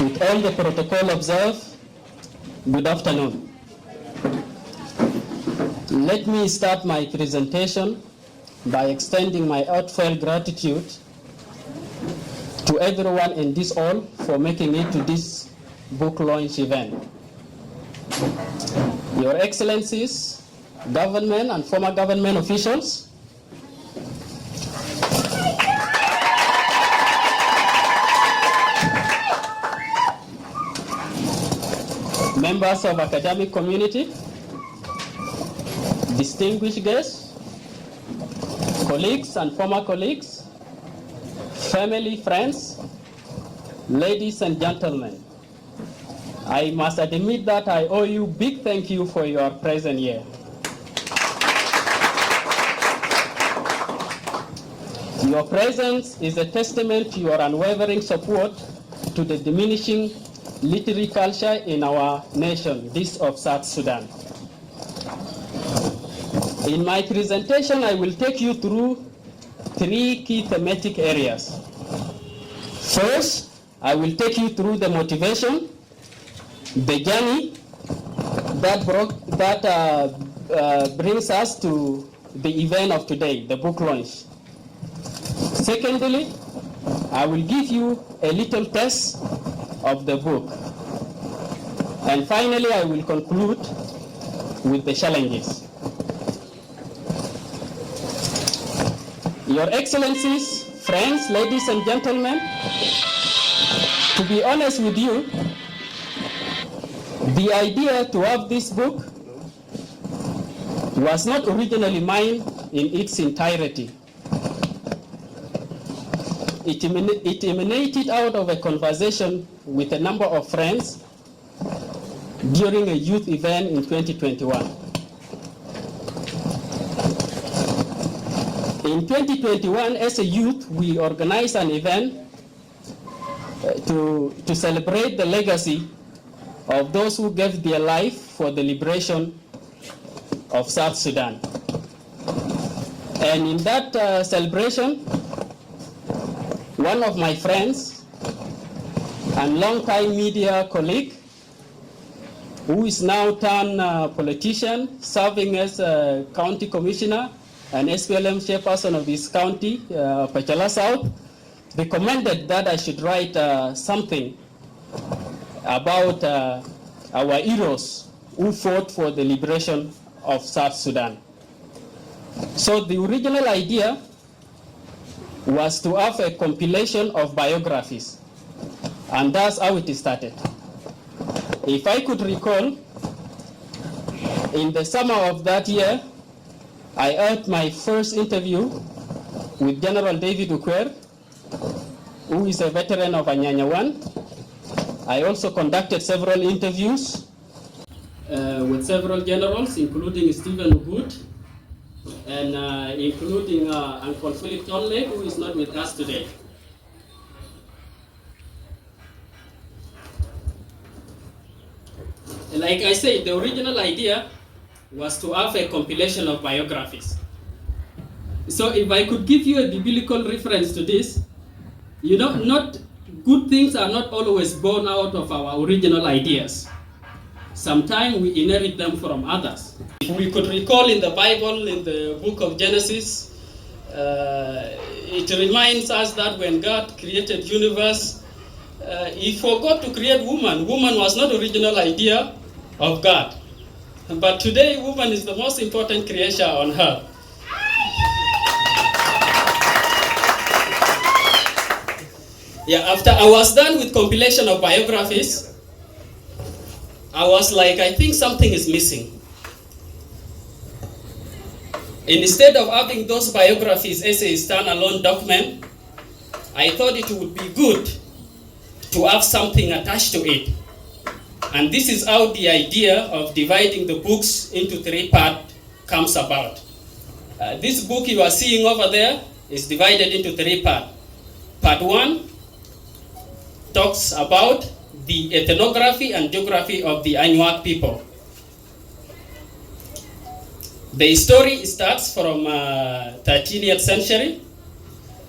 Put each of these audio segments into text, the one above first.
With all the protocol observed, good afternoon. Let me start my presentation by extending my heartfelt gratitude to everyone in this hall for making it to this book launch event. Your Excellencies, government and former government officials, members of academic community, distinguished guests, colleagues and former colleagues, family, friends, ladies and gentlemen, I must admit that I owe you a big thank you for your presence here. Your presence is a testament to your unwavering support to the diminishing literary culture in our nation, this of South Sudan. In my presentation, I will take you through three key thematic areas. First, I will take you through the motivation, the journey that brings us to the event of today, the book launch. Secondly, I will give you a little test of the book. And finally, I will conclude with the challenges. Your Excellencies, friends, ladies and gentlemen, to be honest with you, the idea to have this book was not originally mine in its entirety. It emanated out of a conversation with a number of friends during a youth event in 2021. In 2021, as a youth, we organized an event to celebrate the legacy of those who gave their life for the liberation of South Sudan. And in that celebration, one of my friends and longtime media colleague, who is now turned politician, serving as a county commissioner and SPLM chairperson of this county, Pachala South, recommended that I should write something about our heroes who fought for the liberation of South Sudan. So the original idea was to have a compilation of biographies, and that's how it started. If I could recall, in the summer of that year, I had my first interview with General David Ukwer, who is a veteran of Anyanya 1. I also conducted several interviews with several generals, including Stephen Ubud, and including Uncle Philip Tonley, who is not with us today. Like I said, the original idea was to have a compilation of biographies. So if I could give you a biblical reference to this, you know, not good things are not always born out of our original ideas. Sometimes we inherit them from others. If we could recall in the Bible, in the book of Genesis, it reminds us that when God created universe, he forgot to create woman. Woman was not the original idea of God. But today, woman is the most important creation on earth. Yeah, after I was done with compilation of biographies, I was like, I think something is missing. Instead of having those biographies as a standalone document, I thought it would be good to have something attached to it. And this is how the idea of dividing the books into three parts comes about. This book you are seeing over there is divided into three parts. Part 1 talks about the ethnography and geography of the Anuak people. The story starts from 13th century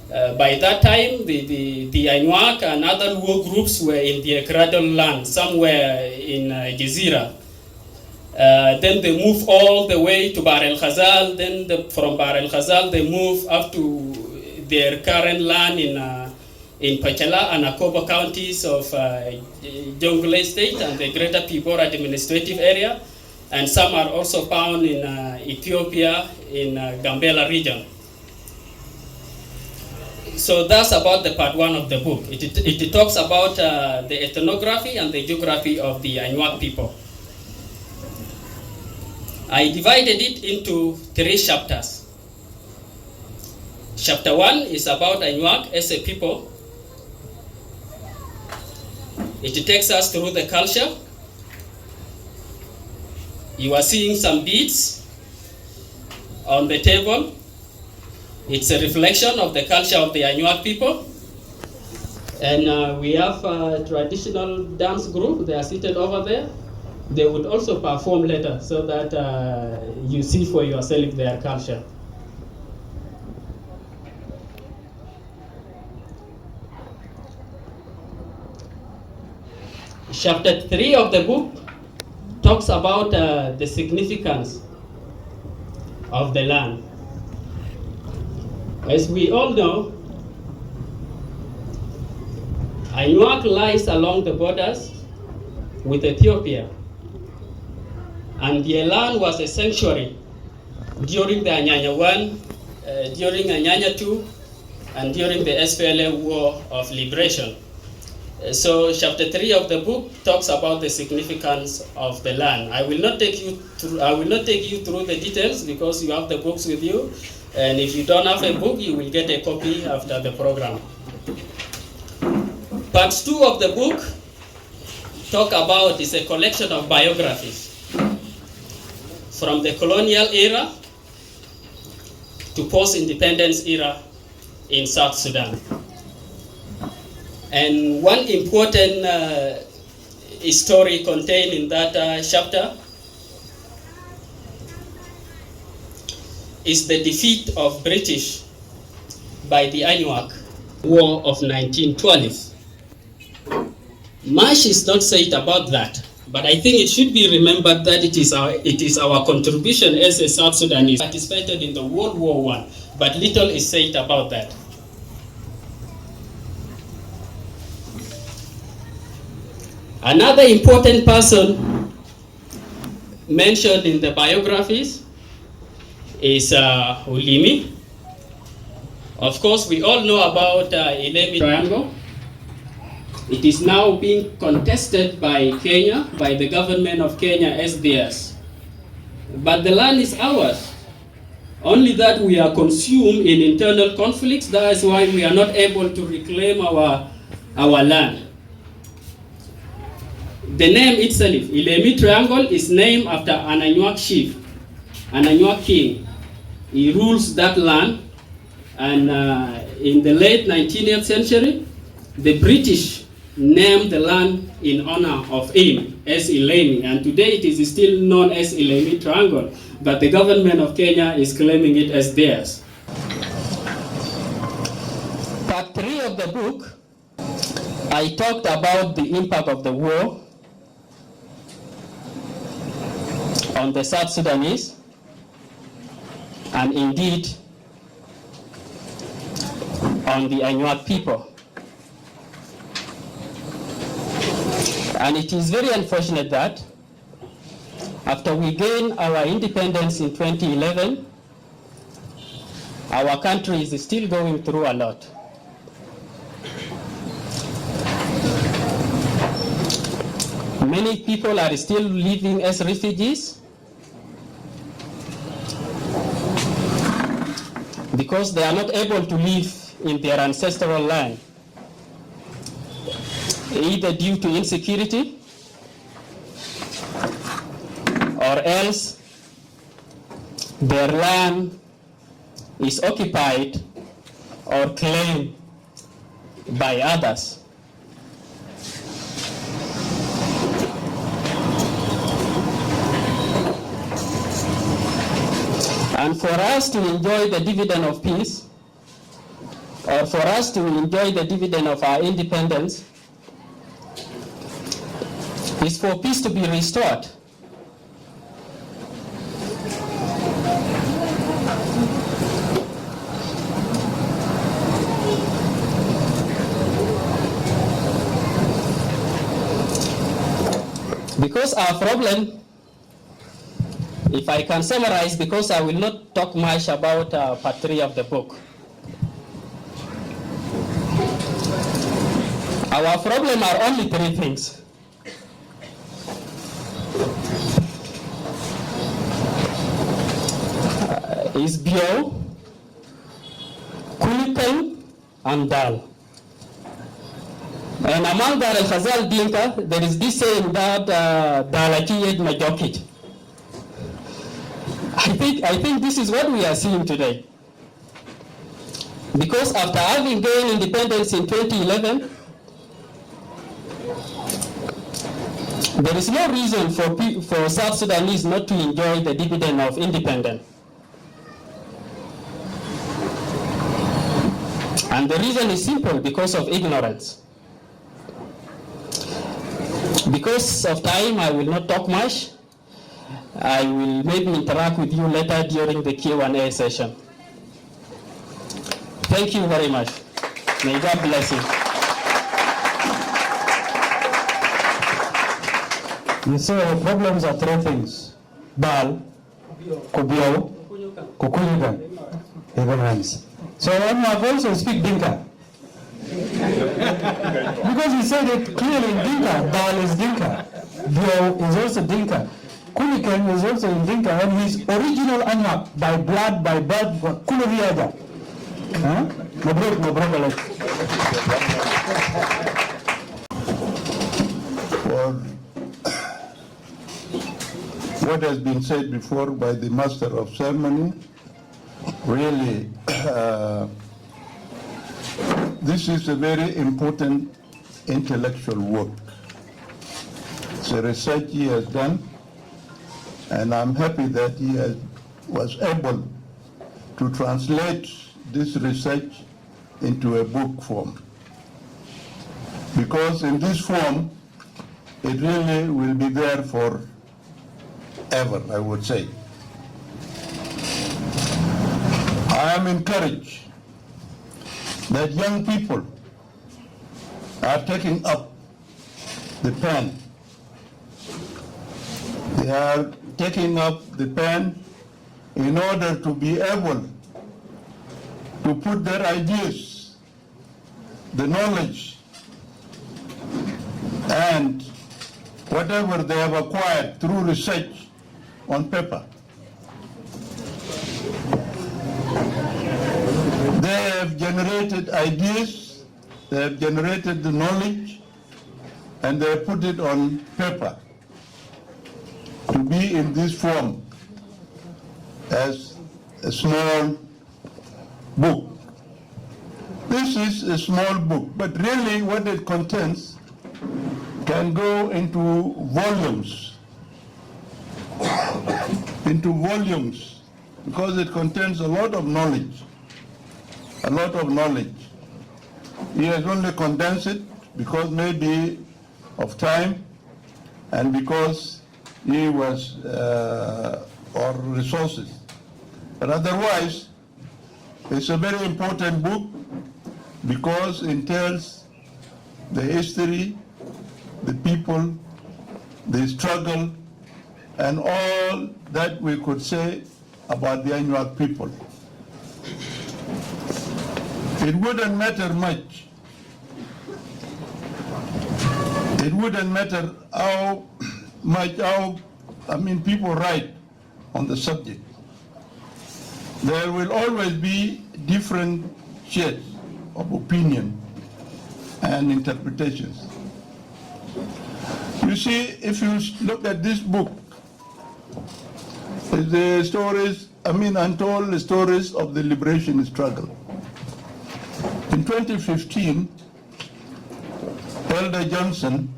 By that time, the Anuak and other Luo groups were in the Ekradol land, somewhere in Gezira. Then they move all the way to Bahr el Ghazal. Then from Bahr el Ghazal, they move up to their current land in Pachala and Akobo counties of Jonglei State and the Greater Pibor administrative area. And some are also found in Ethiopia, in Gambela region. So that's about the part one of the book. It talks about the ethnography and the geography of the Anuak people. I divided it into 3 chapters. Chapter 1 is about Anuak as a people. It takes us through the culture. You are seeing some beads on the table. It's a reflection of the culture of the Anuak people. And we have a traditional dance group. They are seated over there. They would also perform later so that you see for yourself their culture. Chapter 3 of the book talks about the significance of the land. As we all know, Anuak lies along the borders with Ethiopia, and their land was a sanctuary during the Anyanya 1, during Anyanya 2, and during the SPLA War of Liberation. So chapter 3 of the book talks about the significance of the land. I will not take you through the details because you have the books with you, and if you don't have a book, you will get a copy after the program. Part 2 of the book is a collection of biographies from the colonial era to post-independence era in South Sudan. And one important story contained in that chapter is the defeat of British by the Anuak War of 1912. Much is not said about that, but I think it should be remembered that it is our contribution as a South Sudanese participated in the World War I, but little is said about that. Another important person mentioned in the biographies is Ulimi. Of course, we all know about Ilemi Triangle. It is now being contested by Kenya, by the government of Kenya as theirs. But the land is ours. Only that we are consumed in internal conflicts. That is why we are not able to reclaim our land. The name itself, Ilemi Triangle, is named after an Anuak chief, an Anuak king. He rules that land, and in the late 19th century, the British named the land in honor of him as Ilemi, and today it is still known as Ilemi Triangle, but the government of Kenya is claiming it as theirs. Part 3 of the book, I talked about the impact of the war on the South Sudanese, and indeed on the Anuak people. And it is very unfortunate that after we gained our independence in 2011, our country is still going through a lot. Many people are still living as refugees because they are not able to live in their ancestral land, either due to insecurity or else their land is occupied or claimed by others. And for us to enjoy the dividend of peace, or for us to enjoy the dividend of our independence, is for peace to be restored. Because our problem, if I can summarize, because I will not talk much about part 3 of the book. Our problem are only 3 things. Is bio, kulikan, and dal. And among the Al-Khazal Dinka, there is this saying that Dalaki Majokit. I think this is what we are seeing today. Because after having gained independence in 2011, there is no reason for South Sudanese not to enjoy the dividend of independence. And the reason is simple, because of ignorance. Because of time, I will not talk much. I will maybe interact with you later during the Q&A session. Thank you very much. May God bless you. You see, our problems are 3 things: Bal, Kubiao, Kukuyugan, ignorance. So I have also speak Dinka. Because he said it clearly in Dinka. Bal is Dinka. Bio is also Dinka. Kulikan is also in Dinka, and he's original Anuak, by blood, by birth, Kuluriaja. Mabruk. For what has been said before by the master of ceremony, really, this is a very important intellectual work. It's a research he has done, and I'm happy that he was able to translate this research into a book form. Because in this form, it really will be there for ever, I would say. I am encouraged that young people are taking up the pen. They are taking up the pen in order to be able to put their ideas, the knowledge, and whatever they have acquired through research on paper. They have generated ideas, they have generated the knowledge, and they have put it on paper to be in this form as a small book. This is a small book, but really what it contains can go into volumes, because it contains a lot of knowledge, He has only condensed it because maybe of time and because he was, or resources. But otherwise, it's a very important book because it tells the history, the people, the struggle, and all that we could say about the Anuak people. It wouldn't matter much. It wouldn't matter how people write on the subject. There will always be different shades of opinion and interpretations. You see, if you look at this book, the stories, untold stories of the liberation struggle. In 2015, Elder Johnson,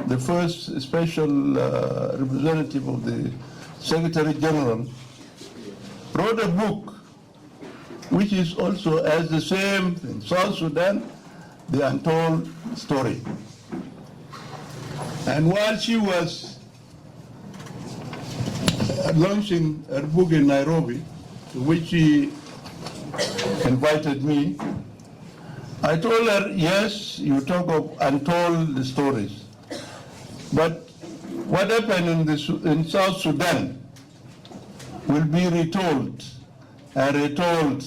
the first special representative of the Secretary General, wrote a book which is also as the same thing, South Sudan, the untold story. And while she was launching her book in Nairobi, to which she invited me, I told her, yes, you talk of untold stories, but what happened in South Sudan will be retold and retold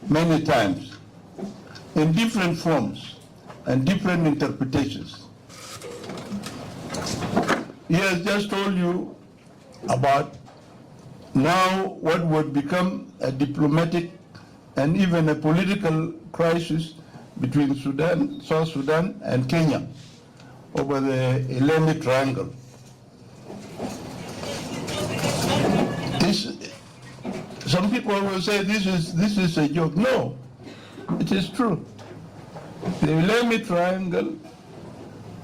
many times in different forms and different interpretations. He has just told you about now what would become a diplomatic and even a political crisis between Sudan, South Sudan and Kenya over the Eleni Triangle. Some people will say this is a joke. No, it is true. The Eleni Triangle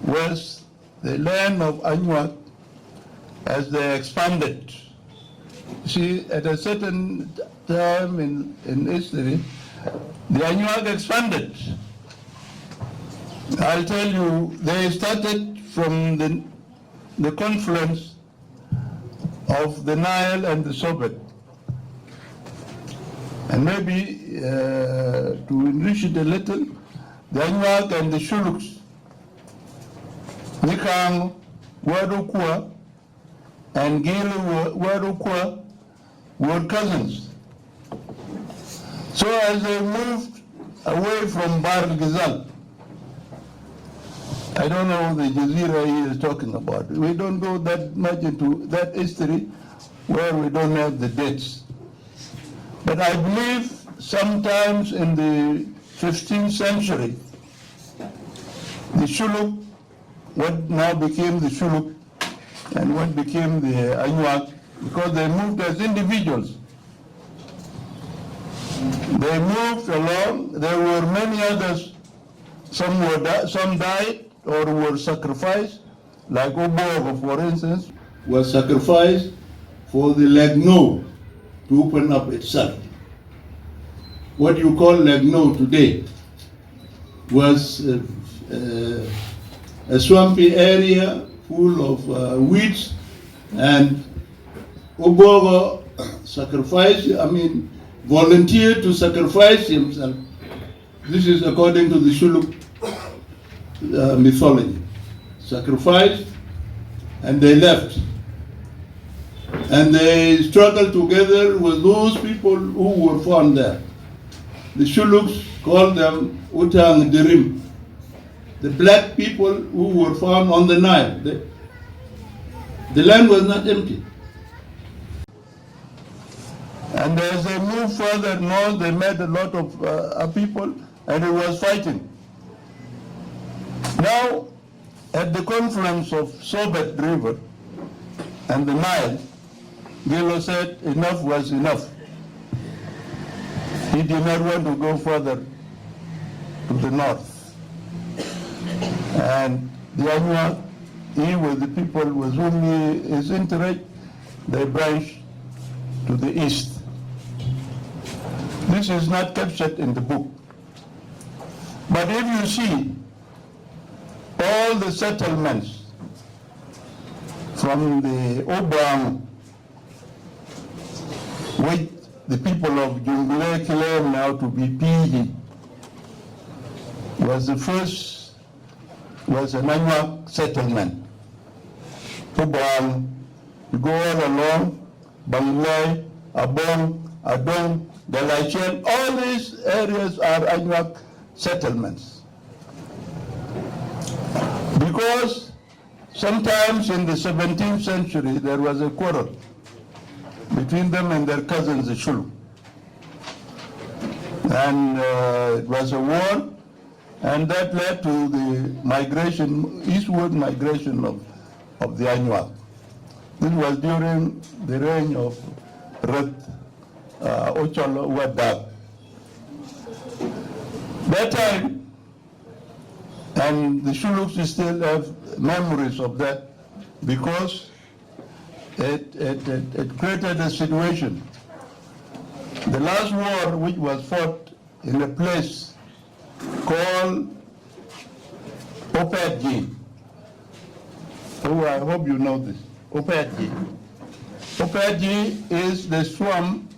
was the land of Anuak as they expanded. See, at a certain time in history, the Anuak expanded. I'll tell you, they started from the confluence of the Nile and the Soviet. And maybe to enrich it a little, the Anuak and the Shuluks, Nikang, Wadukwa, and Gilu Wadukwa were cousins. So as they moved away from Bar Ghazal, I don't know the Jazeera he is talking about. We don't go that much into that history where we don't have the dates. But I believe sometimes in the 15th century, the Shuluk, what now became the Shuluk, and what became the Anuak, because they moved as individuals. They moved along. There were many others. Some died or were sacrificed, like Obogo, for instance, was sacrificed for the Legno to open up itself. What you call Legno today was a swampy area full of weeds, and Obogo volunteered to sacrifice himself. This is according to the Shuluk mythology. Sacrificed, and they left. And they struggled together with those people who were found there. The Shuluks called them Utang Dirim, the black people who were found on the Nile. The land was not empty. And as they moved further north, they met a lot of people, and it was fighting. Now, at the confluence of Sobet River and the Nile, Gilo said enough was enough. He did not want to go further to the north. And the Anuak, he with the people with whom he is interest, they branched to the east. This is not captured in the book. But if you see all the settlements from the Obang, which the people of Jungle claim now to be Pihi, was an Anuak settlement. Obang, you go all along, Banglai, Abong, Adong, Galatian, all these areas are Anuak settlements. Because sometimes in the 17th century there was a quarrel between them and their cousins, the Shulu. And it was a war, and that led to the migration, eastward migration of the Anuak. This was during the reign of Rat Ocholo Wadag. That time, and the Shuluks still have memories of that, because it created a situation The last war which was fought in a place called Opetji. Oh, I hope you know this. Opetji. Opetji is the swamp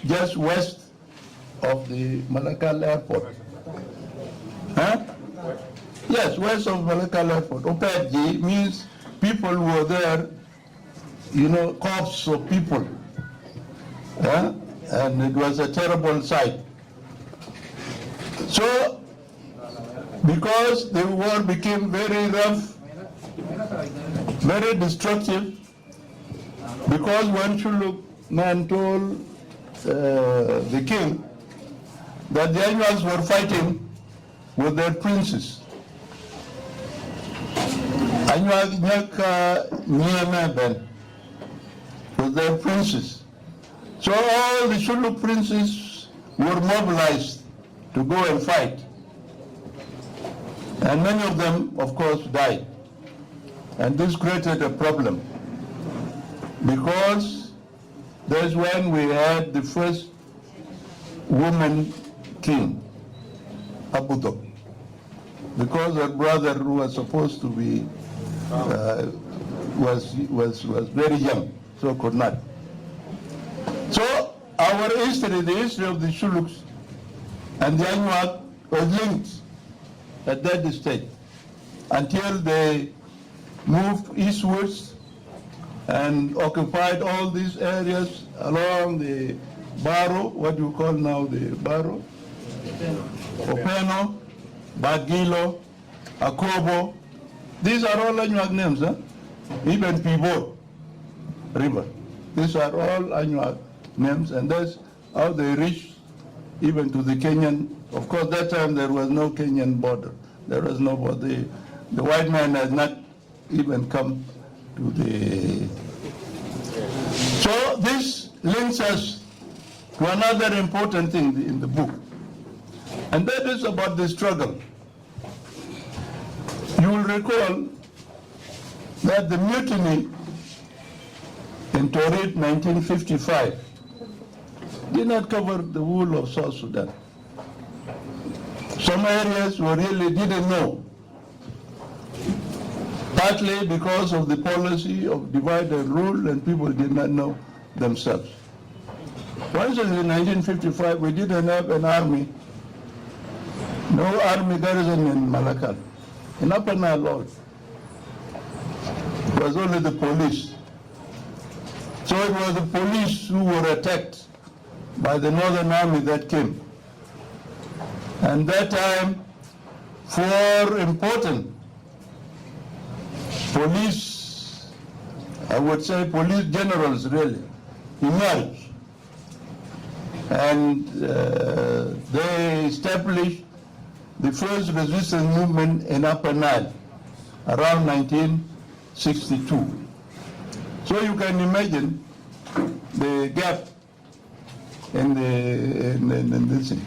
just west of the Malakal airport. Huh? Yes, west of Malakal airport. Opetji means people were there, you know, corpses of people. Huh? And it was a terrible sight. So, because the war became very rough, very destructive, because one Shuluk man told the king that the Anyuaks were fighting with their princes. Anyuak Nyaka Nyemeben with their princes. So all the Shuluk princes were mobilized to go and fight. And many of them, of course, died. And this created a problem, because that's when we had the first woman king, Abudo, because her brother, who was supposed to be, was very young, so could not. So our history, the history of the Shuluks and the Anyuak was linked at that stage until they moved eastwards and occupied all these areas along the Baro, what you call now the Baro, Openo, Bagilo, Akobo. These are all Anyuak names, huh? Even Pibor River. These are all Anyuak names, and that's how they reached even to the Kenyan. Of course, that time there was no Kenyan border. There was no border. The white man has not even come to the... So this links us to another important thing in the book, and that is about the struggle. You will recall that the mutiny in Torit 1955 did not cover the whole of South Sudan. Some areas we really didn't know, partly because of the policy of divide and rule, and people did not know themselves. For instance, in 1955, we didn't have an army, no army garrison in Malakal. In Upper Nile, it was only the police. So it was the police who were attacked by the Northern Army that came. And that time, 4 important police, I would say police generals really, emerged. And they established the first resistance movement in Upper Nile around 1962. So you can imagine the gap in this thing.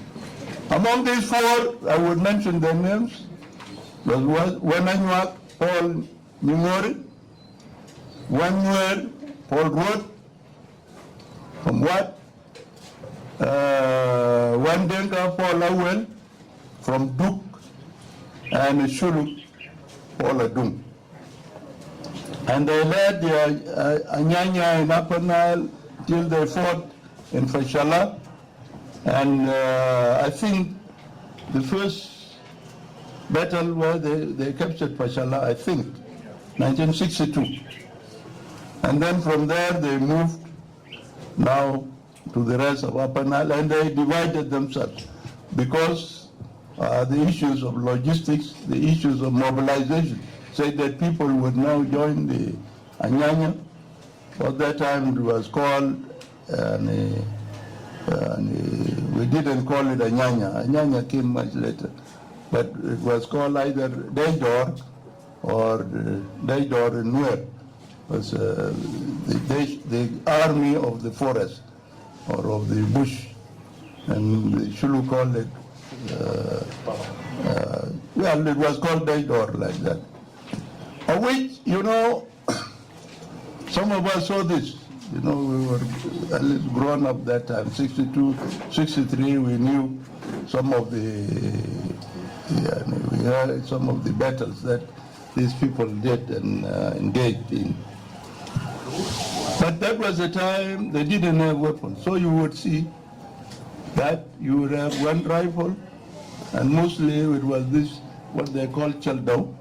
Among these 4, I would mention their names. There was one Anyuak, Paul Nyingori, one Nuer, Paul Road, from what? One Denka, Paul Awel, from Duk, and Shuluk, Paul Adum. And they led the Anyanya in Upper Nile till they fought in Fashala. And I think the first battle where they captured Fashala, I think, 1962. And then from there they moved now to the rest of Upper Nile, and they divided themselves because the issues of logistics, the issues of mobilization, said that people would now join the Anyanya. At that time it was called, we didn't call it Anyanya. Anyanya came much later. But it was called either Daydor or Daydor and Nuer. It was the army of the forest or of the bush. And the Shulu called it, well, it was called Daydor like that. Of which, you know, some of us saw this. You know, we were at least grown up that time. 62, 63, we knew some of we heard some of the battles that these people did and engaged in. But that was the time they didn't have weapons. So you would see that you would have one rifle, and mostly it was this, what they call Chaldo,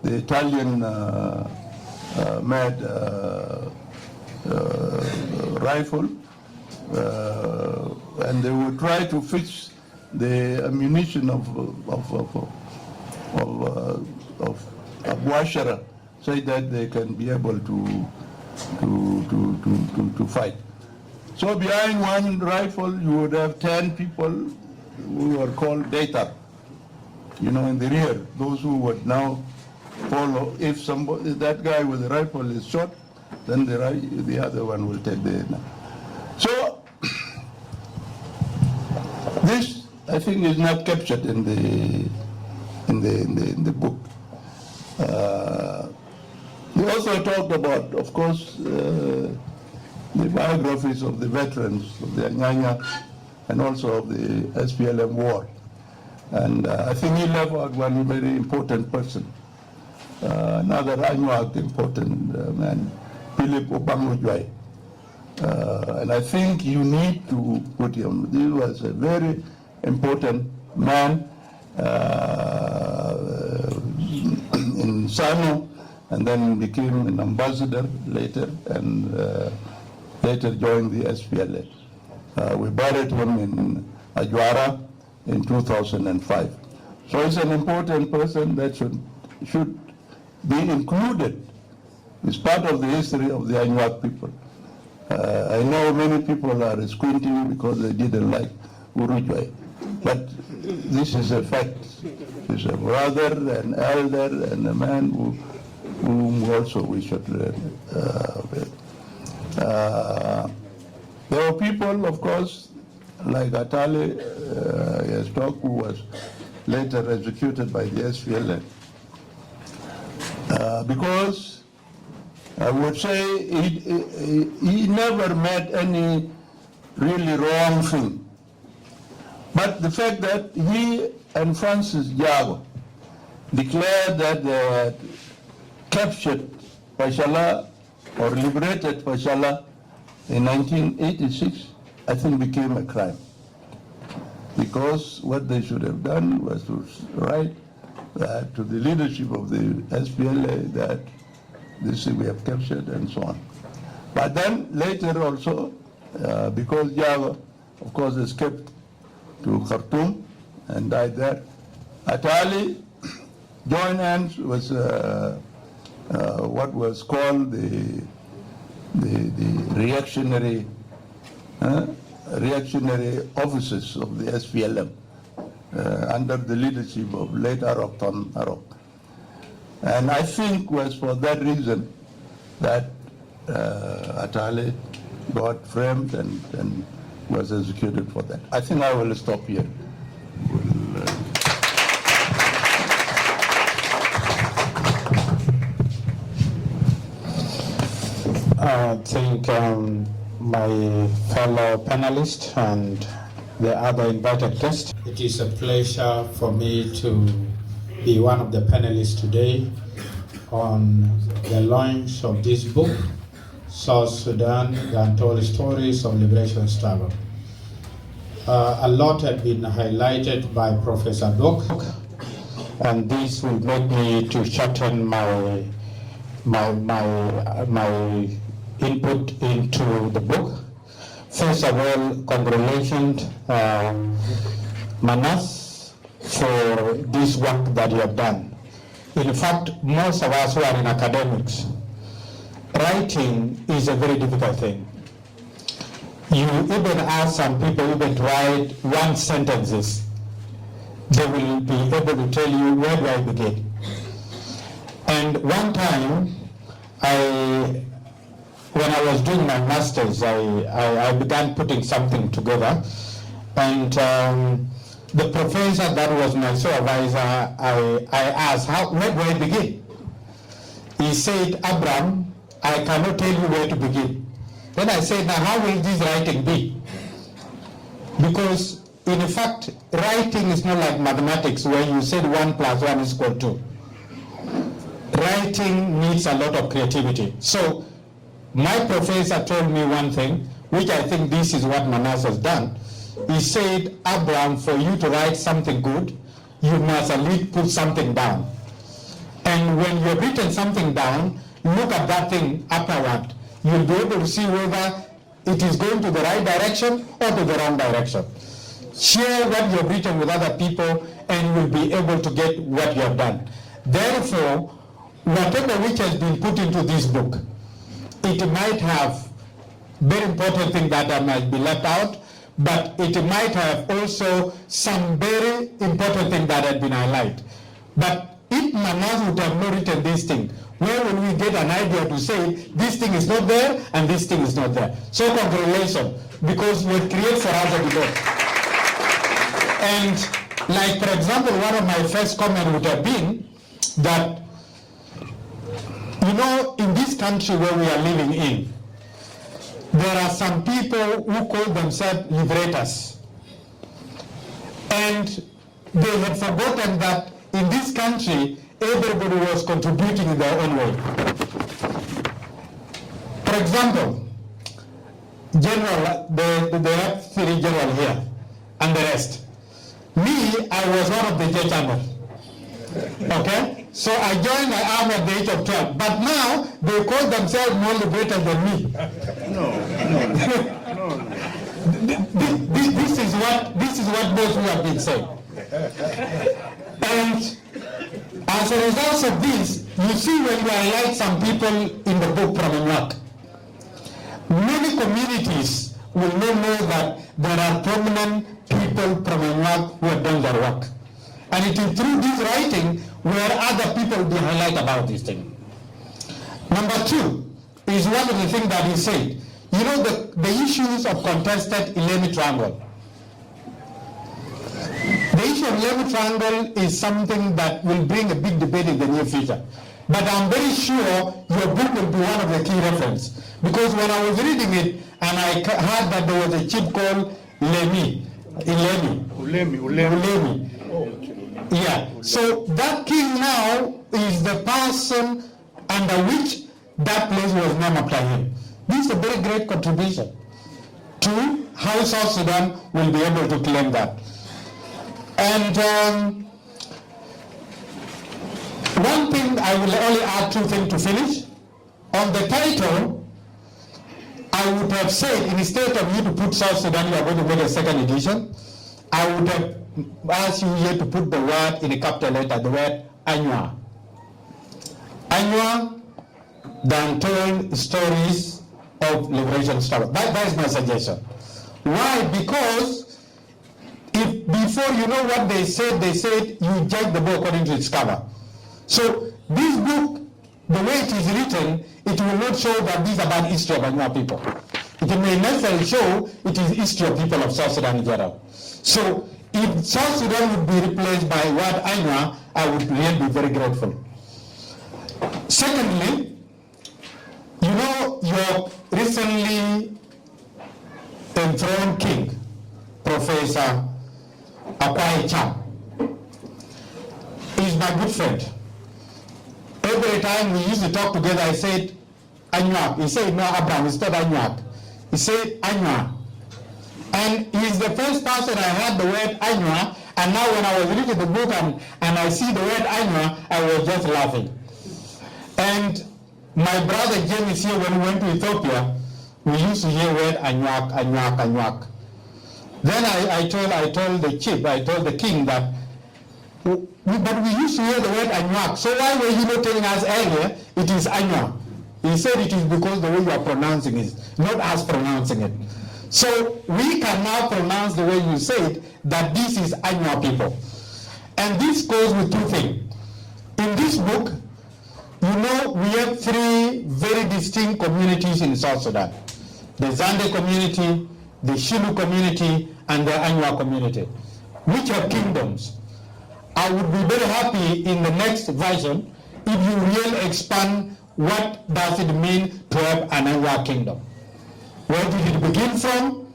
the Italian made rifle, and they would try to fix the ammunition of Washara, so that they can be able to fight. So behind one rifle, you would have 10 people who are called data. You know, in the rear, those who would now follow. If somebody, that guy with the rifle is shot, then the other one will take the. So this, I think, is not captured in the book. We also talked about, of course, the biographies of the veterans of the Anyanya and also of the SPLM war. And I think he left out one very important person, another Anyuak important man, Philip Obangujwai. And I think you need to put him. He was a very important man in Sanu, and then became an ambassador later, and later joined the SPLA. We buried him in Ajwara in 2005. So he's an important person that should be included. It's part of the history of the Anyuak people. I know many people are squinting because they didn't like Urujwai, but this is a fact. He's a brother, an elder, and a man whom also we should there were people, of course, like Atali Yastok, who was later executed by the SPLM. Because I would say he never made any really wrong thing. But the fact that he and Francis Jago declared that they had captured Pashala or liberated Pashala in 1986, I think became a crime. Because what they should have done was to write that to the leadership of the SPLA that this we have captured and so on. But then later also, because Jago, of course, escaped to Khartoum and died there, Atali joined hands with what was called the reactionary officers of the SPLM under the leadership of late Arok. And I think was for that reason that Atali got framed and was executed for that. I think I will stop here. I think my fellow panelists and the other invited guests, it is a pleasure for me to be one of the panelists today on the launch of this book, South Sudan, the Untold Stories of Liberation Struggle. A lot had been highlighted by Professor Dok, and this will make me to shorten my input into the book. First of all, congratulations, Manas, for this work that you have done. In fact, most of us who are in academics, writing is a very difficult thing. You even ask some people even to write one sentences, they will be able to tell you, where do I begin? And one time, when I was doing my master's, I began putting something together, and the professor that was my supervisor, I asked, where do I begin? He said, Abraham, I cannot tell you where to begin. Then I said, now how will this writing be? Because in fact, writing is not like mathematics where you said 1 + 1 is equal to 2. Writing needs a lot of creativity. So my professor told me one thing, which I think this is what Manas has done. He said, Abraham, for you to write something good, you must at least put something down. And when you have written something down, look at that thing upward. You'll be able to see whether it is going to the right direction or to the wrong direction. Share what you have written with other people and you'll be able to get what you have done. Therefore, whatever which has been put into this book, it might have very important things that might be left out, but it might have also some very important things that had been highlighted. But if Manas would have not written this thing, where will we get an idea to say this thing is not there and this thing is not there? So congratulations, because you create for us a below. And like, for example, one of my first comments would have been that, you know, in this country where we are living in, there are some people who call themselves liberators. And they had forgotten that in this country, everybody was contributing in their own way. For example, General, the F3 General here, and the rest. Me, I was one of the J channel. Okay? So I joined the army at the age of 12. But now, they call themselves more liberators than me. This is what most people have been saying. And as a result of this, you see when you highlight some people in the book from Iraq, many communities will not know that there are prominent people from Iraq who have done their work. And it is through this writing where other people will highlight about this thing. Number 2 is one of the things that he said. You know, the issues of contested Ilemi Triangle. The issue of Ilemi Triangle is something that will bring a big debate in the near future. But I'm very sure your book will be one of the key references. Because when I was reading it, and I heard that there was a chief called Ulemi. Yeah, so that king now is the person under which that place was named after him. This is a very great contribution to how South Sudan will be able to claim that. And one thing, I will only add 2 things to finish. On the title, I would have said, instead of you to put South Sudan, you are going to make a second edition. I would have asked you here to put the word in a capital letter, the word Anua. Anua, the untold stories of liberation struggle. That is my suggestion. Why? Because if before you know what they said you judge the book according to its cover. So this book, the way it is written, it will not show that this is about history of Anua people. It may necessarily show it is history of people of South Sudan in general. So if South Sudan would be replaced by word Anua, I would really be very grateful. Secondly, you know, your recently enthroned king, Professor Akwai Cham, is my good friend. Every time we used to talk together, I said, Anuak. He said, no, Abraham, it's not Anuak. He said, Anua. And he's the first person I heard the word Anua, and now when I was reading the book and I see the word Anua, I was just laughing. And my brother James here, when we went to Ethiopia, we used to hear the word Anuak, Anuak, Anuak. Then I told the chief, I told the king that, but we used to hear the word Anuak, so why were you not telling us earlier it is Anua? He said it is because the way you are pronouncing it, not us pronouncing it. So we can now pronounce the way you said that this is Anua people. And this goes with 2 things. In this book, you know, we have 3 very distinct communities in South Sudan. The Zande community, the Shilu community, and the Anua community, which are kingdoms. I would be very happy in the next version if you really expand what does it mean to have an Anua kingdom. Where did it begin from?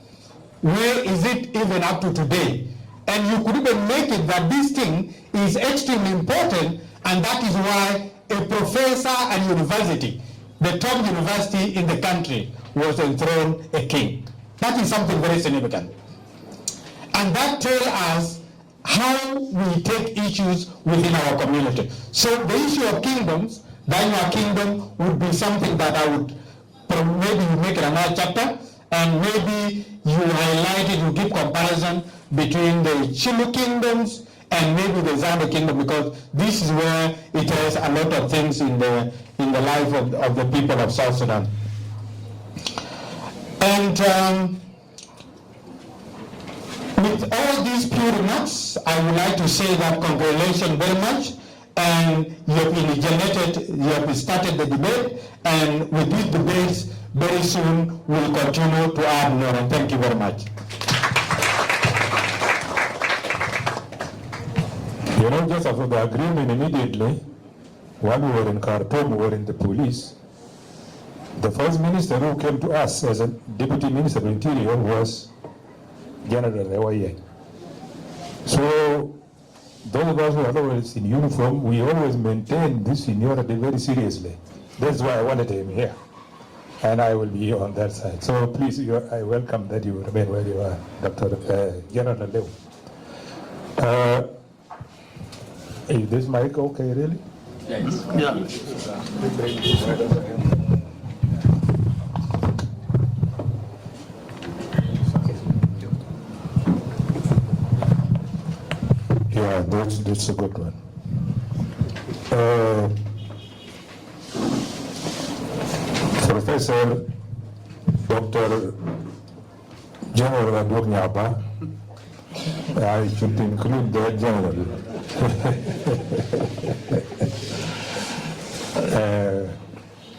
Where is it even up to today? And you could even make it that this thing is extremely important, and that is why a professor at university, the top university in the country, was enthroned a king. That is something very significant. And that tells us how we take issues within our community. So the issue of kingdoms, the Anua kingdom, would be something that I would maybe you make it another chapter, and maybe you highlight it, you give comparison between the Chilu kingdoms and maybe the Zambia kingdom, because this is where it has a lot of things in the life of the people of South Sudan. And with all these few remarks, I would like to say that congratulations very much, and you have initiated, you have started the debate, and with these debates, very soon we'll continue to add more, and thank you very much. You know, just after the agreement immediately, while we were in Khartoum, we were in the police, the first minister who came to us as a deputy minister of interior was General Rewaye. So those of us who are always in uniform, we always maintain this seniority very seriously. That's why I wanted him here. And I will be on that side. So please, I welcome that you remain where you are, Dr. General Leo. Is this mic okay, really? Yes. Yeah. Yeah, that's a good one. Professor Dr. General Adwanyaba, I should include the general.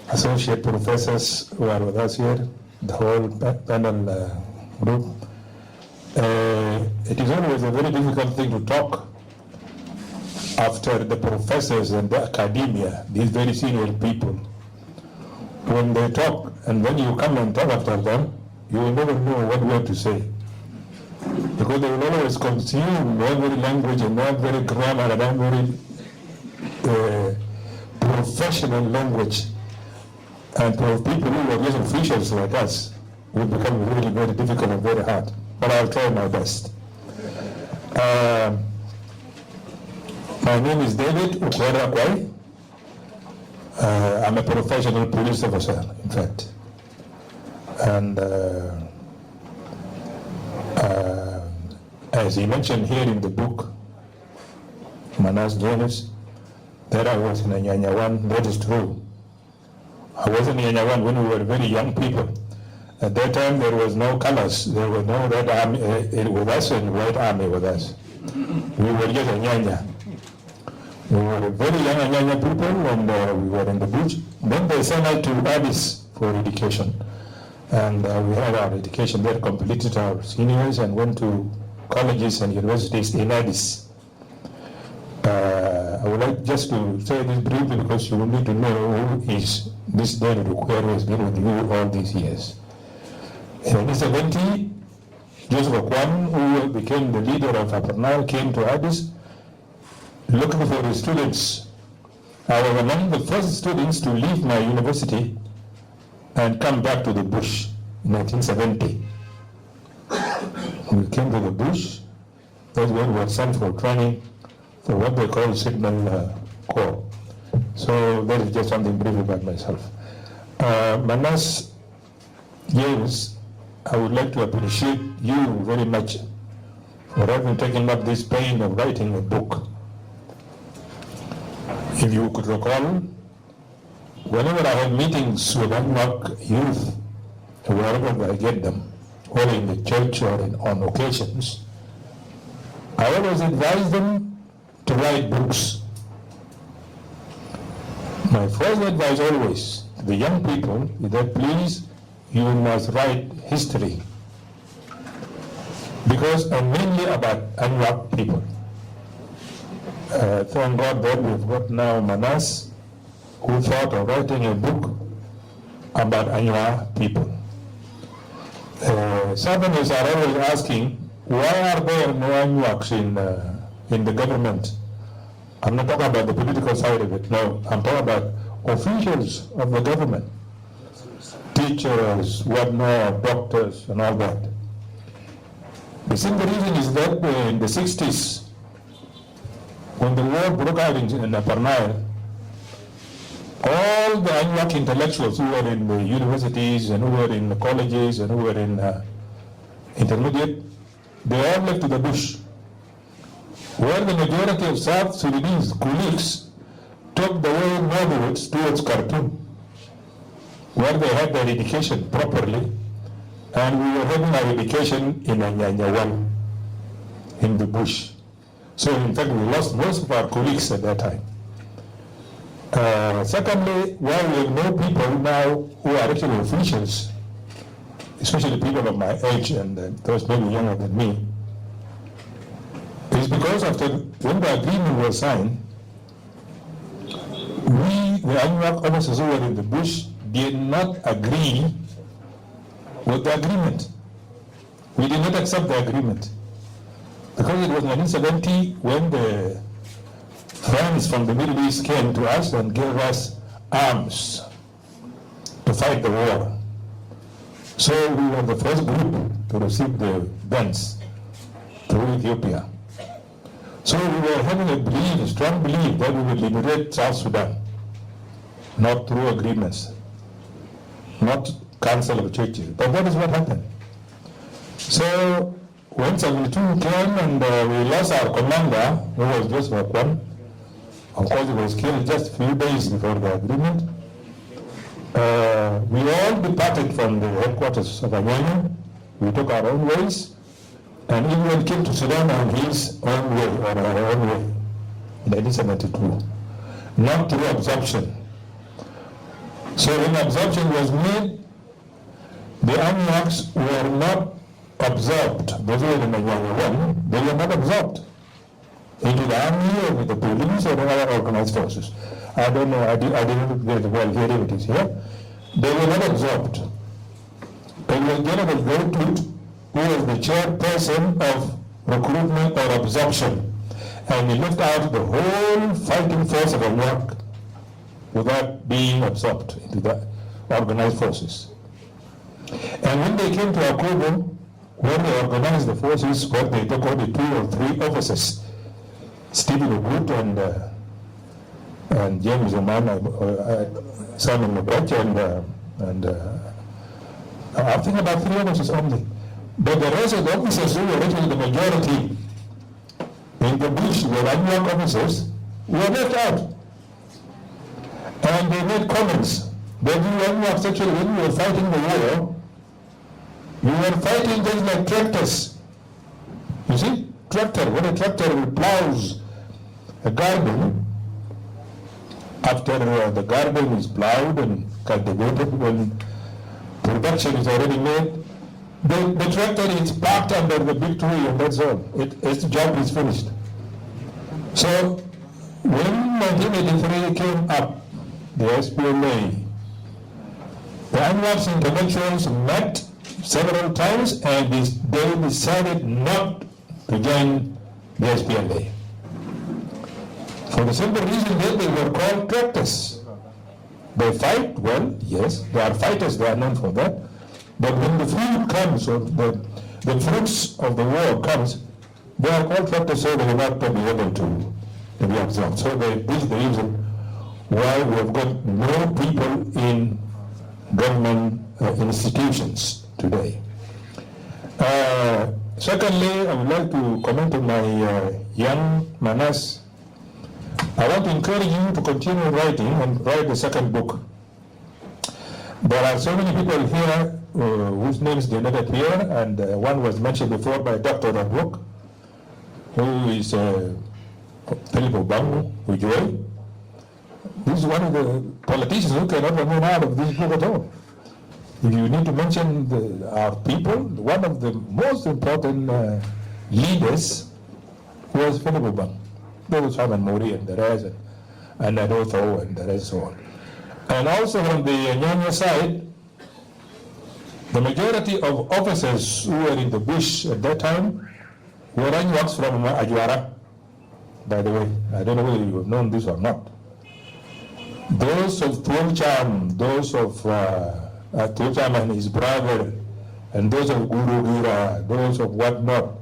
Associate professors who are with us here, the whole panel group. It is always a very difficult thing to talk after the professors and the academia, these very senior people. When they talk, and when you come and talk after them, you will never know what word to say. Because they will always consume one very language and one very grammar and one very professional language. And for people who are just officials like us, it will become really very difficult and very hard. But I'll try my best. My name is David Ukwera Kwai. I'm a professional police officer, in fact. And as he mentioned here in the book, Manas Jonas, that I was in Anyanyawan, that is true. I was in Anyanyawan when we were very young people. At that time, there was no colors. There was no red army with us and white army with us. We were just Anyanya. We were very young Anyanya people, and we were in the bush. Then they sent us to Addis for education. And we had our education there, completed our seniors, and went to colleges and universities in Addis. I would like just to say this briefly because you will need to know who is this David Ukwera who has been with you all these years. In 1970, Joseph Okwam, who became the leader of Apernal, came to Addis looking for his students. I was among the first students to leave my university and come back to the bush in 1970. We came to the bush. That's when we were sent for training for what they call signal corps. So that is just something brief about myself. Manas James, I would like to appreciate you very much for having taken up this pain of writing a book. If you could recall, whenever I have meetings with Denmark youth, wherever I get them, whether in the church or on occasions, I always advise them to write books. My first advice always to the young people is that please, you must write history. Because mainly about Anuak people. Thank God that we've got now Manas, who thought of writing a book about Anuak people. Southerners are always asking, why are there no Anuaks in the government? I'm not talking about the political side of it, no. I'm talking about officials of the government. Teachers, whatnot, doctors, and all that. The simple reason is that in the 60s, when the war broke out in Upper Nile, all the Anuak intellectuals who were in the universities and who were in the colleges and who were in intermediate, they all left to the bush, where the majority of South Sudanese colleagues took the way northwards towards Khartoum, where they had their education properly, and we were having our education in Anyanyawal, in the bush. So in fact, we lost most of our colleagues at that time. Secondly, while we have no people now who are actually officials, especially people of my age and those maybe younger than me, is because when the agreement was signed, we, the Anuak officers who were in the bush, did not agree with the agreement. We did not accept the agreement. Because it was 1970 when the friends from the Middle East came to us and gave us arms to fight the war. So we were the first group to receive the guns through Ethiopia. So we were having a strong belief that we would liberate South Sudan, not through agreements, not Council of Churches. But that is what happened. So when 72 came and we lost our commander, who was just Wakwan, of course he was killed just a few days before the agreement. We all departed from the headquarters of Anyanya. We took our own ways, and everyone came to Sudan on his own way, or our own way, in 1972, not through absorption. So when absorption was made, the Anuaks were not absorbed. Those who were in Anyanya, they were not absorbed into the army or with the police or other organized forces. I don't know, I didn't get well here it is here. They were not absorbed. It was General Gertrude who was the chairperson of recruitment or absorption, and he left out the whole fighting force of Anuak without being absorbed into the organized forces. And when they came to Akobo, where they organized the forces, where they took only 2 or 3 officers, Stephen Ogut and James Oman, Simon Mabach, and I think about 3 officers only. But the rest of the officers who were actually the majority in the bush, were Anuak officers, were left out. And they made comments that you Anuaks actually, when you were fighting the war, you were fighting just like tractors. You see? Tractor, when a tractor plows a garden, after the garden is plowed and cultivated, when production is already made, the tractor is parked under the big tree and that's all. Its job is finished. So when 1983 came up, the SPLA, the Anuak intellectuals met several times and they decided not to join the SPLA. For the simple reason that they were called tractors. They fight, well, yes, they are fighters, they are known for that. But when the fruit comes, or the fruits of the war comes, they are called tractors, so they will not be able to be absorbed. So this is the reason why we have got more people in government institutions today. Secondly, I would like to comment on my young Manas. I want to encourage you to continue writing and write the second book. There are so many people here whose names did not appear, and one was mentioned before by Dr. Rabuk, who is Philip Obangu Ujoi. This is one of the politicians who cannot remain out of this book at all. If you need to mention our people, one of the most important leaders was Philip Obangu. There was Simon Mori and the rest, and Adolfo and the rest so on. And also from the Anyanya side, The majority of officers who were in the bush at that time were Anyuaks from Ajwara, by the way. I don't know whether you have known this or not. Those of Tuolcham, those of Tuolcham and his brother, and those of Guru Gira, those of whatnot,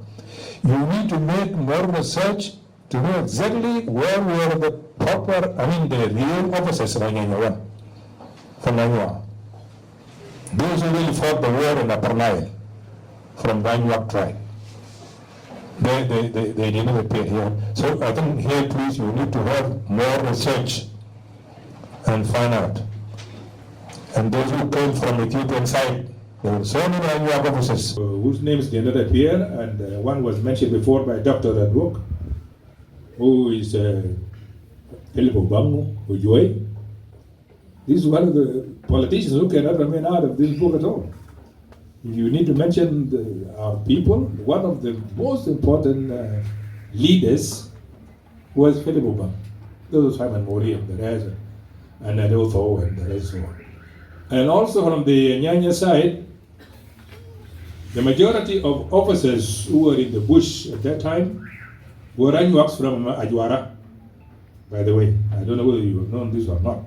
you need to make more research to know exactly where were the proper, the real officers of Anyanyawan, from Anyuak. Those who really fought the war in Upper Nile, from the Anyuak tribe. They did not appear here. So I think here, please, you need to have more research and find out. And those who came from Ethiopian side, there were so many Anyuak officers whose names did not appear, and one was mentioned before by Dr. Adwok, who is Philip Obangu Ujoi. This is one of the politicians who cannot remain out of this book at all. You need to mention our people. One of the most important leaders was Philip Obangu. There was Simon Mori, the rest, and Adolfo, and the rest so on. And also from the Nyanya side, the majority of officers who were in the bush at that time were Anyuaks from Ajwara, by the way. I don't know whether you have known this or not.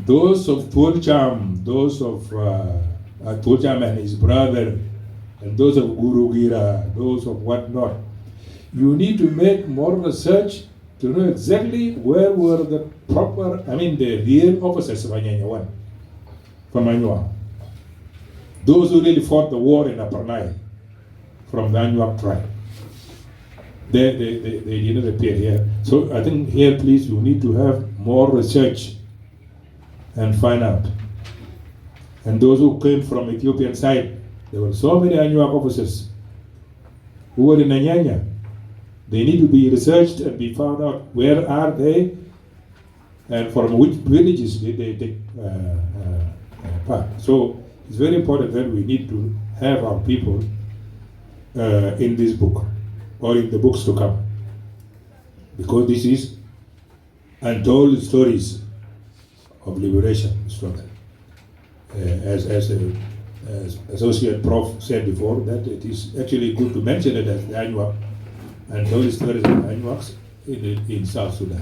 Those of Tuolcham, those of Tuolcham and his brother, and those of Guru Gira, those of whatnot, you need to make more research to know exactly where were the proper, the real officers of Anyanyawan, from Anyuak. Those who really fought the war in Upper Nile, from the Anyuak tribe. They did not appear here. So I think here, please, you need to have more research and find out. And those who came from Ethiopian side, there were so many Anyuak officers who were in Anyanya. They need to be researched and be found out where are they and from which villages did they take part. So it's very important that we need to have our people in this book or in the books to come, because this is untold stories of liberation struggle. As Associate Prof said before, that it is actually good to mention it as the Anyuak untold stories of Anyuaks in South Sudan.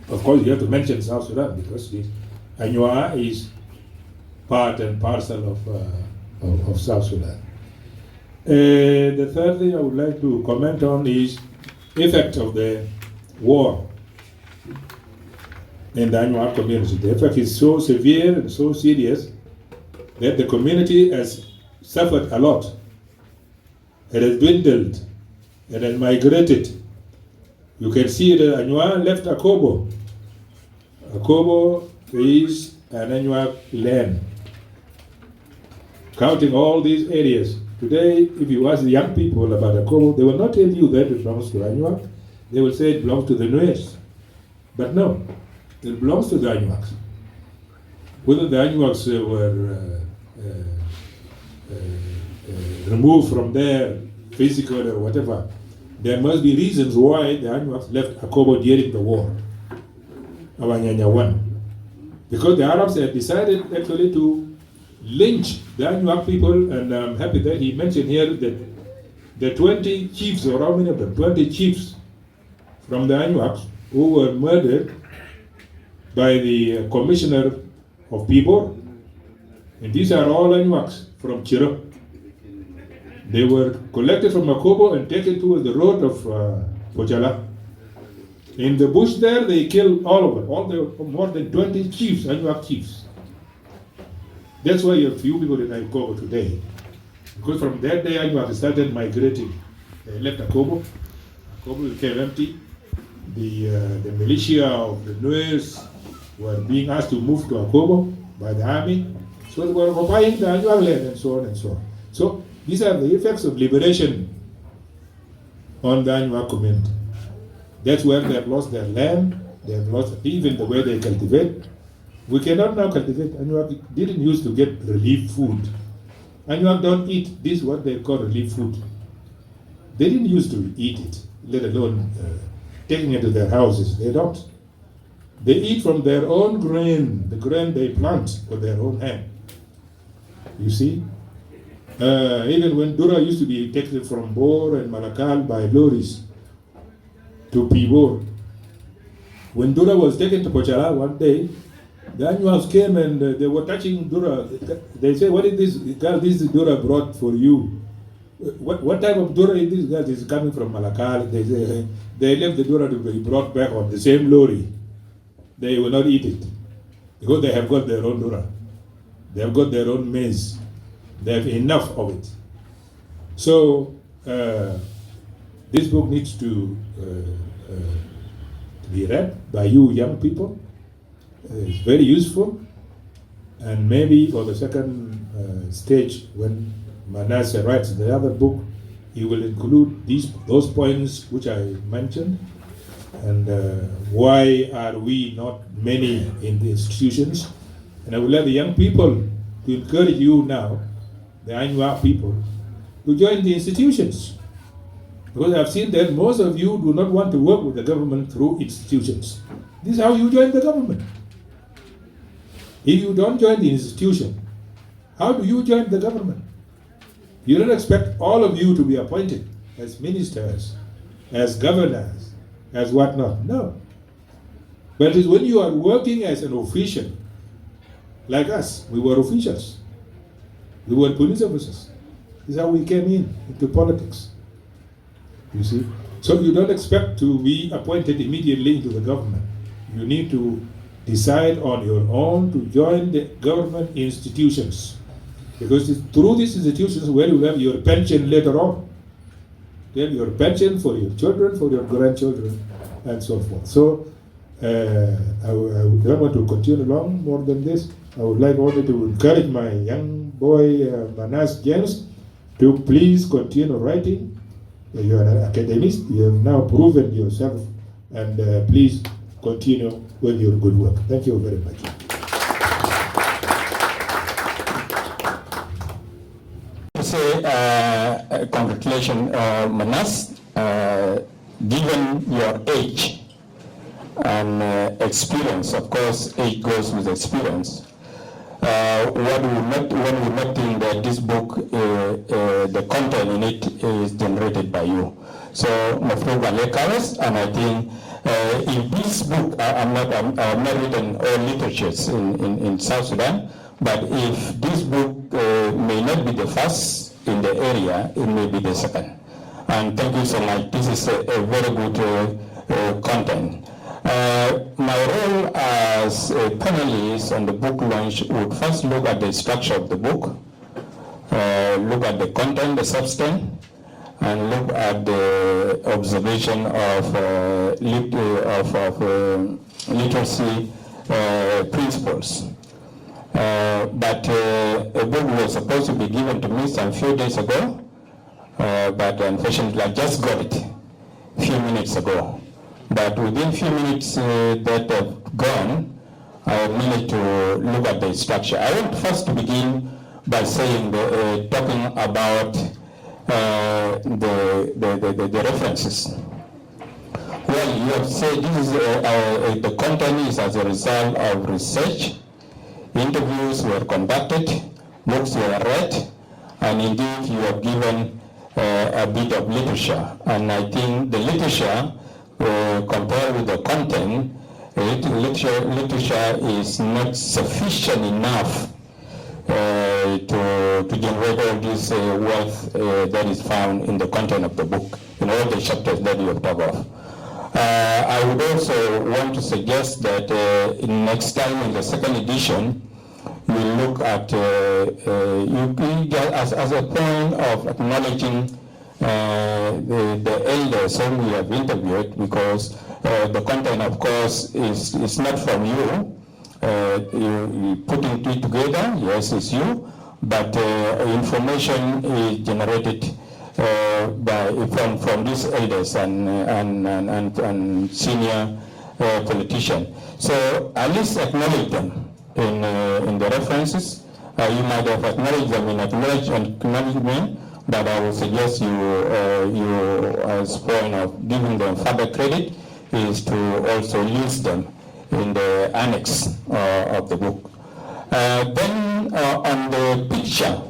Of course, you have to mention South Sudan because Anyuak is part and parcel of South Sudan. The third thing I would like to comment on is effect of the war in the Anyuak community. The effect is so severe and so serious that the community has suffered a lot. It has dwindled. It has migrated. You can see that Anyuak left Akobo. Akobo is an Anyuak land. Counting all these areas. Today, if you ask the young people about Akobo, they will not tell you that it belongs to Anyuak. They will say it belongs to the Nuers. But no, it belongs to the Anyuaks. Whether the Anyuaks were removed from there, physically or whatever, there must be reasons why the Anyuaks left Akobo during the war of Anyanyawan. Because the Arabs had decided actually to lynch the Anyuak people, and I'm happy that he mentioned here that the 20 chiefs, or how many of them, 20 chiefs from the Anyuaks who were murdered by the commissioner of Pibor, and these are all Anyuaks from Chiro. They were collected from Akobo and taken to the road of Pochala. In the bush there, they killed all of them, all the more than 20 chiefs, Anyuak chiefs. That's why you have few people in Akobo today. Because from that day, Anyuak started migrating. They left Akobo. Akobo became empty. The militia of the Nuers were being asked to move to Akobo by the army. So they were occupying the Anyuak land and so on and so on. So these are the effects of liberation on the Anyuak community. That's where they have lost their land, they have lost even the way they cultivate. We cannot now cultivate. Anyuak didn't used to get relief food. Anyuak don't eat this, what they call relief food. They didn't used to eat it, let alone taking it to their houses. They don't. They eat from their own grain, the grain they plant with their own hand. You see? Even when Dura used to be taken from Bor and Malakal by lorries to Pibor, when Dura was taken to Pochara one day, the Anyuas came and they were touching Dura. They said, "What is this girl this Dura brought for you? What type of Dura is this girl? This is coming from Malakal." They say, they left the Dura to be brought back on the same lorry. They will not eat it because they have got their own Dura. They have got their own maize. They have enough of it. So this book needs to be read by you young people. It's very useful, and maybe for the second stage, when Manasseh writes the other book, he will include those points which I mentioned, and why are we not many in the institutions. And I would like the young people to encourage you now, the Ainwa people, to join the institutions. Because I've seen that most of you do not want to work with the government through institutions. This is how you join the government. If you don't join the institution, how do you join the government? You don't expect all of you to be appointed as ministers, as governors, as whatnot. No. But it is when you are working as an official, like us, we were officials. We were police officers. This is how we came into politics. You see? So you don't expect to be appointed immediately into the government. You need to decide on your own to join the government institutions. Because it's through these institutions where you have your pension later on. You have your pension for your children, for your grandchildren, and so forth. So I don't want to continue long more than this. I would like only to encourage my young boy, Manas James, to please continue writing. You are an academist, you have now proven yourself, and please continue with your good work. Thank you very much. Say congratulations, Manas. Given your age and experience, of course, age goes with experience. One would not think that this book, the content in it is generated by you. So, and I think in this book, I have not written all literatures in South Sudan, but if this book may not be the first in the area, it may be the second. And thank you so much. This is a very good content. My role as a panelist on the book launch would first look at the structure of the book, look at the content, the substance, and look at the observation of literacy principles. But a book was supposed to be given to me some few days ago, but unfortunately I just got it a few minutes ago. But within a few minutes that have gone, I managed to look at the structure. I want first to begin by saying, talking about the references. Well, you have said this is the content is as a result of research. Interviews were conducted, books were read, and indeed you have given a bit of literature. And I think the literature, compared with the content, literature is not sufficient enough to generate all this wealth that is found in the content of the book, in all the chapters that you have talked of. I would also want to suggest that next time in the second edition, we look at, as a point of acknowledging the elders whom we have interviewed, because the content, of course, is not from you. You putting it together, yes, it's you, but information is generated from these elders and senior politicians. So at least acknowledge them in the references. You might have acknowledged them in acknowledgement, but I would suggest you as point of giving them further credit is to also use them in the annex of the book. Then then on the picture,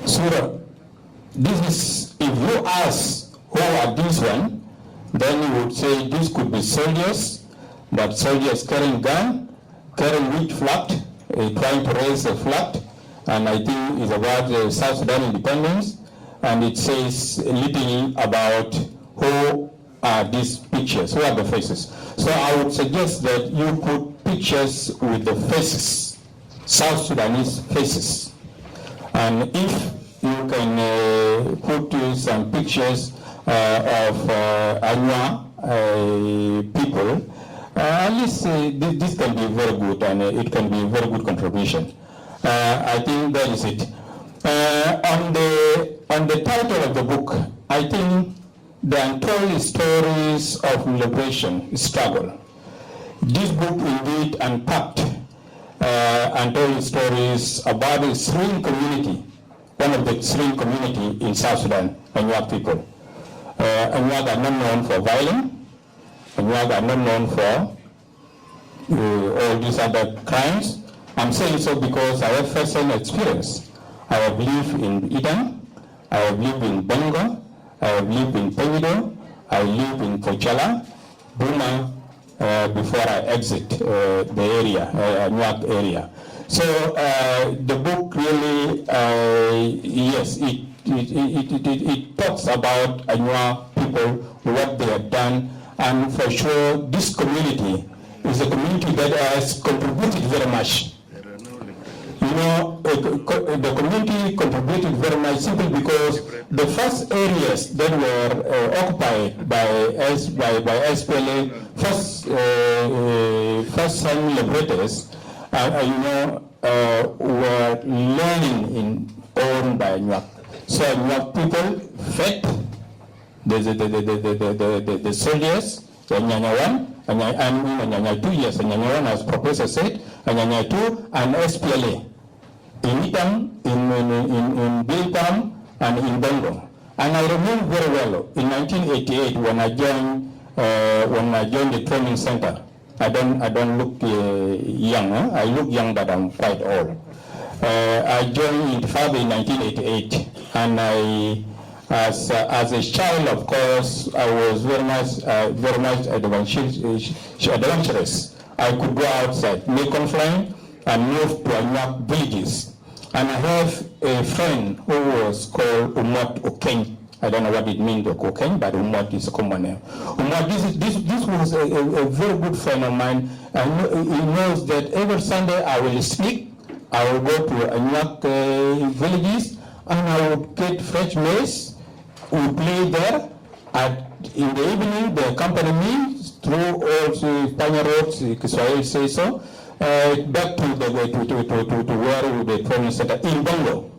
so this is, if you ask who are these one, then you would say this could be soldiers, but soldiers carrying gun, carrying which flag, trying to raise a flag, and I think it's about South Sudan independence, and it says a little about who are these pictures, who are the faces. So I would suggest that you put pictures with the faces, South Sudanese faces. And if you can put some pictures of Anua people, at least this can be very good, and it can be a very good contribution. I think that is it. On the title of the book, I think the untold stories of liberation struggle. This book indeed unpacked untold stories about the Syrian community, one of the Syrian community in South Sudan, Anuak people. Anuak are not known for violence. Anuak are not known for all these other crimes. I'm saying so because I have first-hand experience. I have lived in Eden, I have lived in Bongo, I have lived in Peñido, I live in Pochala, Buma, before I exit the area, Anuak area. So the book really, yes, it talks about Anuak people, what they have done, and for sure this community is a community that has contributed very much. You know, the community contributed very much simply because the first areas that were occupied by SPLA, first-time liberators, you know, were learning owned by Anuak. So Anuak people fed the soldiers, the Nyanya 1, and Nyanya 2, yes, Nyanya 1, as Professor said, and Nyanya 2, and SPLA. In Itam, in Biltam, and in Bongo. And I remember very well, in 1988, when I joined the training center. I don't look young, huh? I look young, but I'm quite old. I joined Intifada in 1988, and as a child, of course, I was very much adventurous. I could go outside, make conflict, and move to Anuak villages. And I have a friend who was called Umot Okeng. I don't know what it means, Okeng, but Umot is a common name. Umot, this was a very good friend of mine. He knows that every Sunday I will sneak, I will go to Anuak villages, and I would get fresh maize. We play there. In the evening, they accompany me through all the Panya roads, Kiswahili say so. Back to where the training center in Bongo.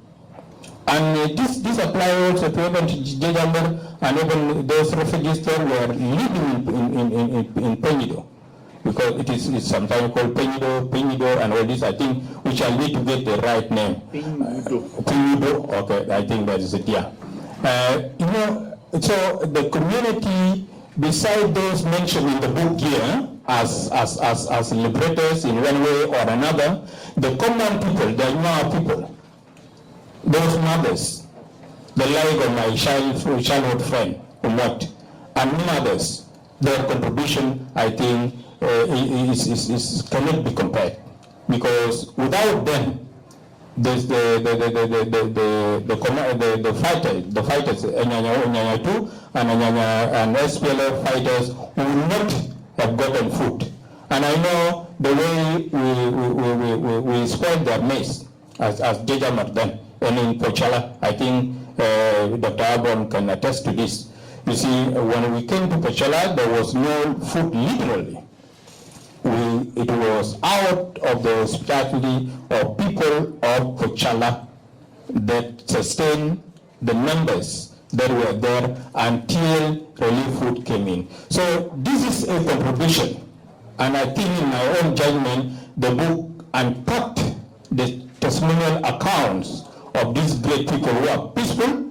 And this applies also to even Jejamber and even those refugees that were living in Peñido. Because it's sometimes called Peñido, and all this, I think we shall need to get the right name. Peñido, okay, I think that is it, yeah. You know, so the community, beside those mentioned in the book here, as liberators in one way or another, the common people, the Anuak people, those mothers, the like of my childhood friend, Umot, and many others, their contribution, I think, cannot be compared. Because without them, there's the fighters, Nyanya 2 and SPLA fighters who will not have gotten food. And I know the way we spread their maize as Jejamar then, and in Pochala, I think Dr. Abon can attest to this. You see, when we came to Pochala, there was no food literally. It was out of the hospitality of people of Pochala that sustained the numbers that were there until relief food came in. So this is a contribution, and I think in my own judgment, the book unpacked the testimonial accounts of these great people who are peaceful,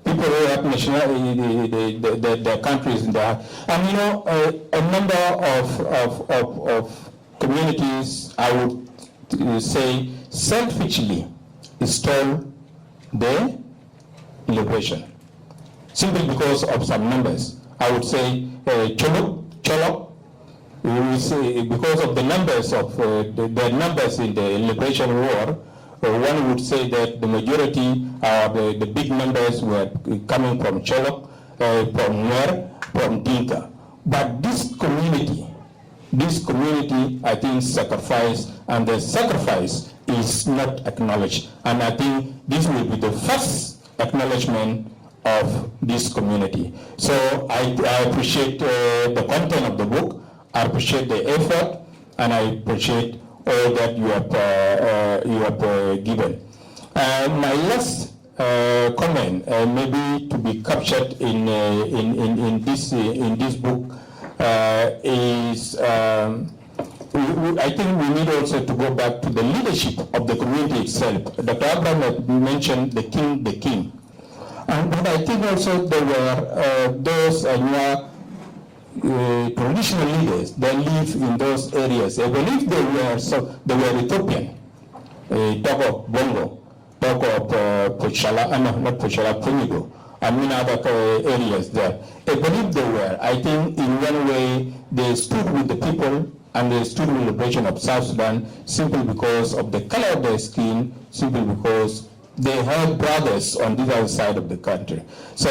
people who have nationality, their countries in their, and you know, a number of communities, I would say, selfishly stole the liberation, simply because of some numbers. I would say Cholo, we say because of the numbers of the numbers in the liberation war, one would say that the majority, the big numbers were coming from Cholo, from Nuer, from Dinka. But this community, I think, sacrificed, and the sacrifice is not acknowledged. And I think this will be the first acknowledgement of this community. So I appreciate the content of the book, I appreciate the effort, and I appreciate all that you have given. My last comment, maybe to be captured in this book, is I think we need also to go back to the leadership of the community itself. Dr. Abraham mentioned the king. But I think also there were those traditional leaders that live in those areas. I believe they were Ethiopian. Talk of Bongo, talk of Pochala, not Pochala, Punigo, I mean other areas there. I believe they were. I think in one way they stood with the people and they stood with the liberation of South Sudan simply because of the color of their skin, simply because they have brothers on the other side of the country. So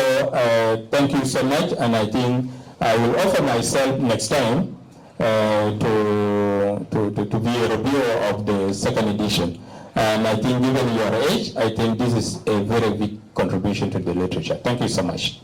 thank you so much, and I think I will offer myself next time to be a reviewer of the second edition. And I think given your age, I think this is a very big contribution to the literature. Thank you so much.